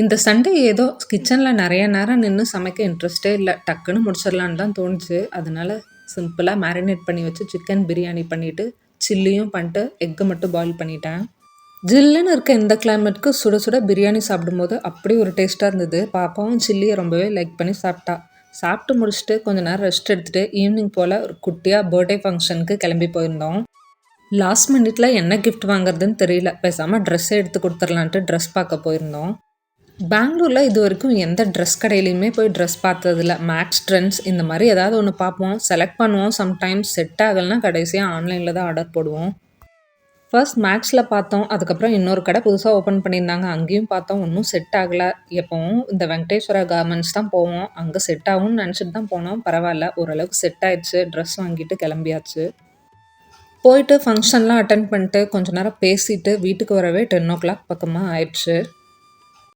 இந்த சண்டே ஏதோ கிச்சனில் நிறைய நேரம் நின்று சமைக்க இன்ட்ரெஸ்ட்டே இல்லை. டக்குன்னு முடிச்சிடலான்னு தான் தோணுச்சு. அதனால சிம்பிளாக மேரினேட் பண்ணி வச்சு சிக்கன் பிரியாணி பண்ணிவிட்டு சில்லியும் பண்ணிட்டு எக்கு மட்டும் பாயில் பண்ணிட்டேன். ஜில்லுன்னு இருக்க இந்த கிளைமேட்க்கு சுட சுட பிரியாணி சாப்பிடும்போது அப்படி ஒரு டேஸ்ட்டாக இருந்தது. பாப்பாவும் சில்லியை ரொம்பவே லைக் பண்ணி சாப்பிட்டா. சாப்பிட்டு முடிச்சுட்டு கொஞ்ச நேரம் ரெஸ்ட் எடுத்துகிட்டு ஈவினிங் போல் ஒரு குட்டியாக பர்த்டே ஃபங்க்ஷனுக்கு கிளம்பி போயிருந்தோம். லாஸ்ட் மினிட்ல என்ன கிஃப்ட் வாங்குறதுன்னு தெரியல. பேசாமல் ட்ரெஸ்ஸே எடுத்து கொடுத்துர்லான்ட்டு ட்ரெஸ் பார்க்க போயிருந்தோம். பெங்களூரில் இது வரைக்கும் எந்த ட்ரெஸ் கடையிலையுமே போய் ட்ரெஸ் பார்த்ததில்ல. மேக்ஸ் ட்ரெண்ட்ஸ் இந்த மாதிரி ஏதாவது ஒன்று பார்ப்போம், செலக்ட் பண்ணுவோம். சம்டைம்ஸ் செட் ஆகலைன்னா கடைசியாக ஆன்லைனில் தான் ஆர்டர் போடுவோம். ஃபர்ஸ்ட் மேக்ஸில் பார்த்தோம். அதுக்கப்புறம் இன்னொரு கடை புதுசாக ஓப்பன் பண்ணியிருந்தாங்க. அங்கேயும் பார்த்தோம். ஒன்றும் செட் ஆகலை. எப்போவும் இந்த வெங்கடேஸ்வரா கார்மெண்ட்ஸ் தான் போவோம். அங்கே செட் ஆகும்னு நினச்சிட்டு தான் போனோம். பரவாயில்ல, ஓரளவுக்கு செட் ஆயிடுச்சு. ட்ரெஸ் வாங்கிட்டு கிளம்பியாச்சு. போயிட்டு ஃபங்க்ஷன்லாம் அட்டன் பண்ணிட்டு கொஞ்ச நேரம் பேசிட்டு வீட்டுக்கு வரவே 10 o'clock பக்கமாக ஆயிடுச்சு.